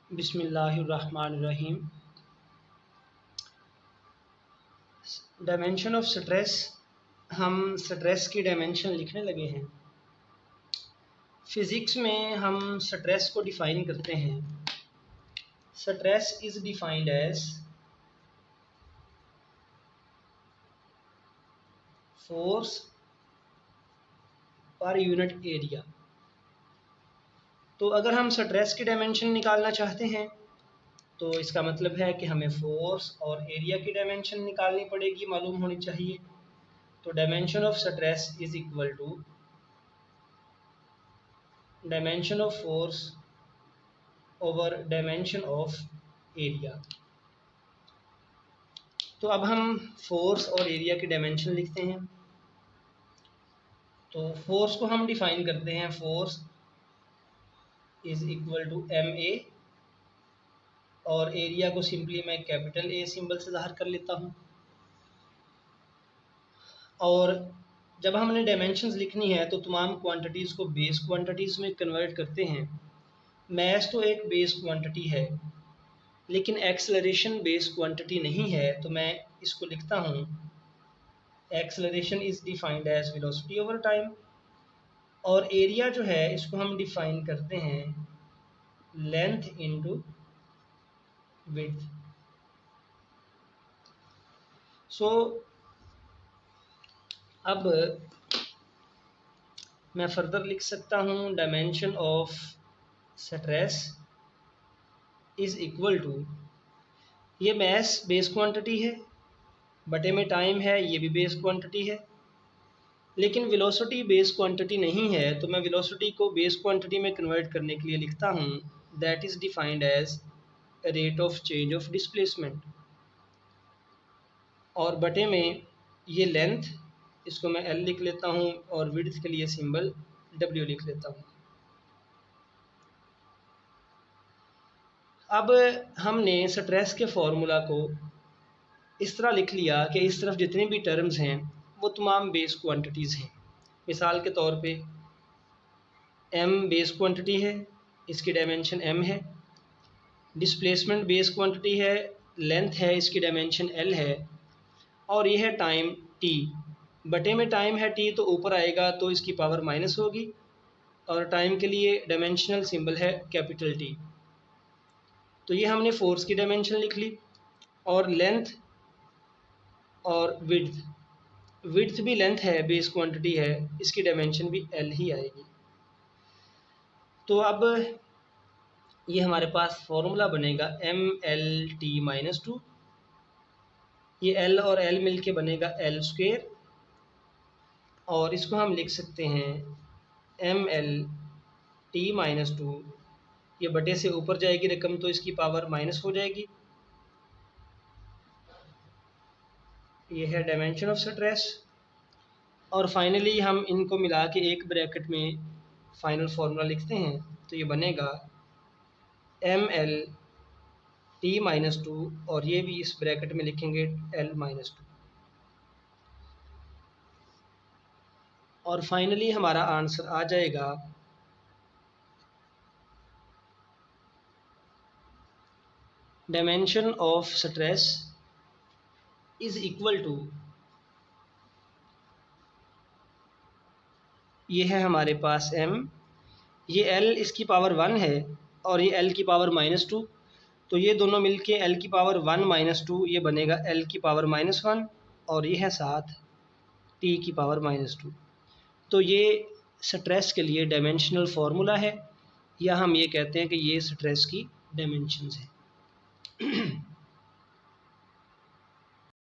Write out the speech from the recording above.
बिस्मिल्लाहिर्रहमानिर्रहीम। Dimension of stress, हम stress की डायमेंशन लिखने लगे हैं। फिज़िक्स में हम स्ट्रेस को डिफ़ाइन करते हैं। Stress is defined as force per unit area. तो अगर हम स्ट्रेस की डायमेंशन निकालना चाहते हैं तो इसका मतलब है कि हमें फोर्स और एरिया की डायमेंशन निकालनी पड़ेगी, मालूम होनी चाहिए। तो dimension of stress is equal to dimension of force over dimension of area. तो अब हम फोर्स और एरिया की डायमेंशन लिखते हैं। तो फोर्स को हम डिफाइन करते हैं, force is equal to MA, और एरिया को सिंपली मैं कैपिटल A सिंबल से ज़ाहिर कर लेता हूँ। और जब हमने डायमेंशंस लिखनी है तो तमाम क्वांटिटीज़ को बेस क्वांटिटीज़ में कन्वर्ट करते हैं। मैस तो एक बेस क्वांटिटी है, लेकिन एक्सेलरेशन बेस क्वांटिटी नहीं है, तो मैं इसको लिखता हूँ acceleration is defined as velocity over time. और एरिया जो है इसको हम डिफाइन करते हैं लेंथ इनटू विड्थ। सो अब मैं फर्दर लिख सकता हूँ dimension of stress is equal to, ये मैस बेस क्वांटिटी है, बटे में टाइम है, ये भी बेस क्वांटिटी है, लेकिन वेलोसिटी बेस क्वांटिटी नहीं है। तो मैं वेलोसिटी को बेस क्वांटिटी में कन्वर्ट करने के लिए लिखता हूँ that is defined as rate of change of displacement, और बटे में ये लेंथ, इसको मैं L लिख लेता हूँ, और विड्थ के लिए सिंबल W लिख लेता हूँ। अब हमने स्ट्रेस के फॉर्मूला को इस तरह लिख लिया कि इस तरफ जितनी भी टर्म्स हैं वो तमाम बेस क्वांटिटीज़ हैं। मिसाल के तौर पे M बेस क्वांटिटी है, इसकी डायमेंशन M है। डिस्प्लेसमेंट बेस क्वांटिटी है, लेंथ है, इसकी डायमेंशन L है। और ये है टाइम T, बटे में टाइम है T तो ऊपर आएगा तो इसकी पावर माइनस होगी, और टाइम के लिए डायमेंशनल सिंबल है कैपिटल T। तो ये हमने फोर्स की डायमेंशन लिख ली, और लेंथ और विड्थ भी लेंथ है, बेस क्वांटिटी है, इसकी डायमेंशन भी L ही आएगी। तो अब ये हमारे पास फॉर्मूला बनेगा MLT-2, ये L और L मिलके बनेगा L², और इसको हम लिख सकते हैं MLT-2, ये बटे से ऊपर जाएगी रकम तो इसकी पावर माइनस हो जाएगी। ये है डायमेंशन ऑफ स्ट्रेस। और फाइनली हम इनको मिला के एक ब्रैकेट में फाइनल फार्मूला लिखते हैं, तो ये बनेगा MLT-2, और ये भी इस ब्रैकेट में लिखेंगे L-2। और फाइनली हमारा आंसर आ जाएगा dimension of stress is equal to, ये है हमारे पास M, ये L इसकी पावर 1 है, और ये L की पावर -2, तो ये दोनों मिलके L की पावर 1 -2, ये बनेगा L की पावर -1, और ये है साथ T की पावर -2। तो ये स्ट्रेस के लिए डायमेंशनल फार्मूला है, या हम ये कहते हैं कि ये स्ट्रेस की डायमेंशंस है।